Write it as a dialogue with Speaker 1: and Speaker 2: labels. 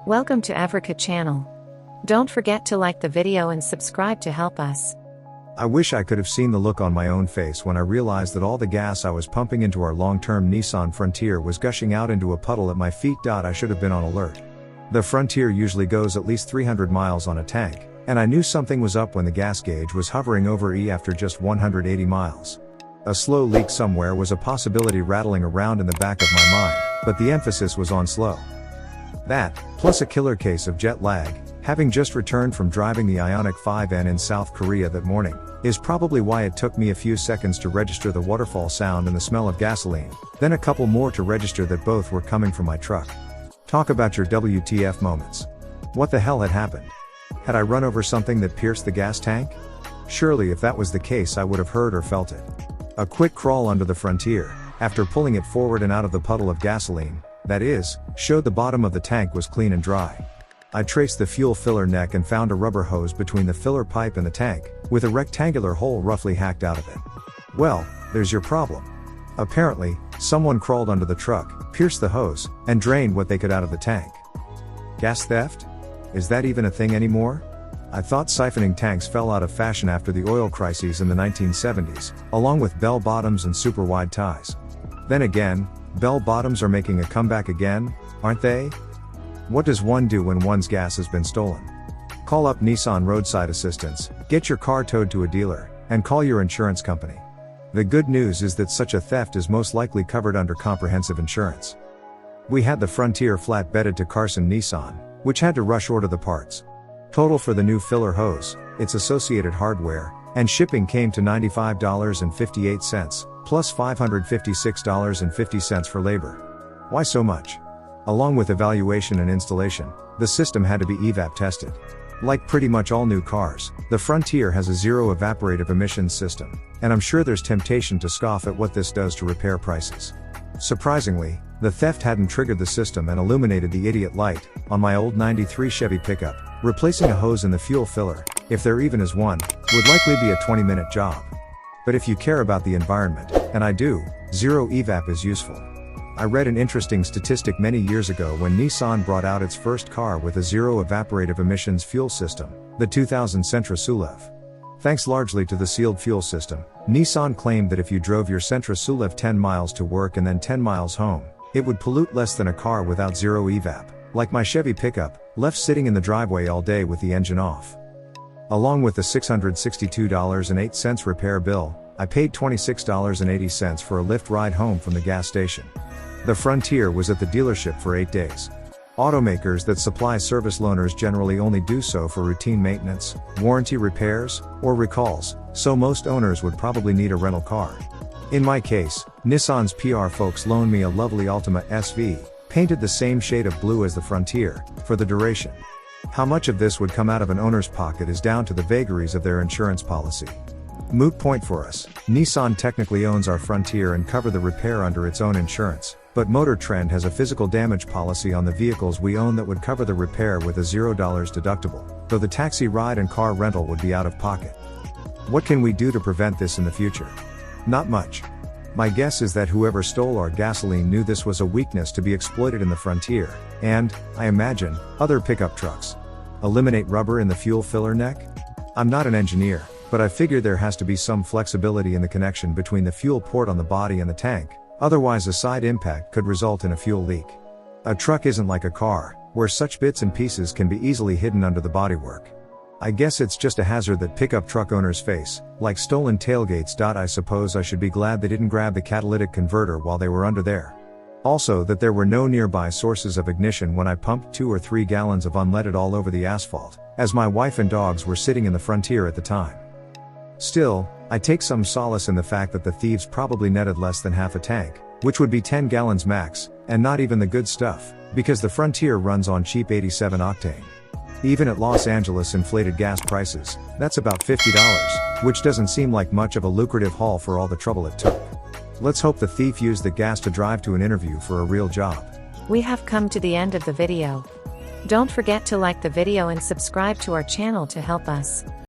Speaker 1: Welcome to Africa channel. Don't forget to like the video and subscribe to help us.
Speaker 2: I wish I could have seen the look on my own face when I realized that all the gas I was pumping into our long-term Nissan Frontier was gushing out into a puddle at my feet. I should have been on alert. The Frontier usually goes at least 300 miles on a tank, and I knew something was up when the gas gauge was hovering over E after just 180 miles. A slow leak somewhere was a possibility rattling around in the back of my mind, but the emphasis was on slow. That, plus a killer case of jet lag, having just returned from driving the Ioniq 5N in South Korea that morning, is probably why it took me a few seconds to register the waterfall sound and the smell of gasoline, then a couple more to register that both were coming from my truck. Talk about your WTF moments. What the hell had happened? Had I run over something that pierced the gas tank? Surely if that was the case I would have heard or felt it. A quick crawl under the Frontier, after pulling it forward and out of the puddle of gasoline, that is, showed the bottom of the tank was clean and dry. I traced the fuel filler neck and found a rubber hose between the filler pipe and the tank, with a rectangular hole roughly hacked out of it. Well, there's your problem. Apparently, someone crawled under the truck, pierced the hose, and drained what they could out of the tank. Gas theft? Is that even a thing anymore? I thought siphoning tanks fell out of fashion after the oil crises in the 1970s, along with bell bottoms and super wide ties. Then again, bell bottoms are making a comeback again, aren't they? What does one do when one's gas has been stolen? Call up Nissan roadside assistance, get your car towed to a dealer, and call your insurance company. The good news is that such a theft is most likely covered under comprehensive insurance. We had the Frontier flatbedded to Carson Nissan, which had to rush order the parts. Total for the new filler hose, its associated hardware, and shipping came to $95.58, plus $556.50 for labor. Why so much? Along with evaluation and installation, the system had to be evap tested. Like pretty much all new cars, the Frontier has a zero evaporative emissions system, and I'm sure there's temptation to scoff at what this does to repair prices. Surprisingly, the theft hadn't triggered the system and illuminated the idiot light on my old 93 Chevy pickup. Replacing a hose in the fuel filler, if there even is one, would likely be a 20-minute job. But if you care about the environment, and I do, zero evap is useful. I read an interesting statistic many years ago when Nissan brought out its first car with a zero evaporative emissions fuel system, the 2000 Sentra Sulev. Thanks largely to the sealed fuel system, Nissan claimed that if you drove your Sentra Sulev 10 miles to work and then 10 miles home, it would pollute less than a car without zero evap, like my Chevy pickup, left sitting in the driveway all day with the engine off. Along with the $662.08 repair bill, I paid $26.80 for a Lyft ride home from the gas station. The Frontier was at the dealership for 8 days. Automakers that supply service loaners generally only do so for routine maintenance, warranty repairs, or recalls, so most owners would probably need a rental car. In my case, Nissan's PR folks loaned me a lovely Altima SV, painted the same shade of blue as the Frontier, for the duration. How much of this would come out of an owner's pocket is down to the vagaries of their insurance policy. Moot point for us, Nissan technically owns our Frontier and cover the repair under its own insurance, but Motor Trend has a physical damage policy on the vehicles we own that would cover the repair with a $0 deductible, though the taxi ride and car rental would be out of pocket. What can we do to prevent this in the future? Not much. My guess is that whoever stole our gasoline knew this was a weakness to be exploited in the Frontier, and, I imagine, other pickup trucks. Eliminate rubber in the fuel filler neck? I'm not an engineer, but I figure there has to be some flexibility in the connection between the fuel port on the body and the tank, otherwise a side impact could result in a fuel leak. A truck isn't like a car, where such bits and pieces can be easily hidden under the bodywork. I guess it's just a hazard that pickup truck owners face, like stolen tailgates. I suppose I should be glad they didn't grab the catalytic converter while they were under there. Also that there were no nearby sources of ignition when I pumped 2 or 3 gallons of unleaded all over the asphalt, as my wife and dogs were sitting in the Frontier at the time. Still, I take some solace in the fact that the thieves probably netted less than half a tank, which would be 10 gallons max, and not even the good stuff, because the Frontier runs on cheap 87 octane. Even at Los Angeles inflated gas prices, that's about $50, which doesn't seem like much of a lucrative haul for all the trouble it took. Let's hope the thief used the gas to drive to an interview for a real job.
Speaker 1: We have come to the end of the video. Don't forget to like the video and subscribe to our channel to help us.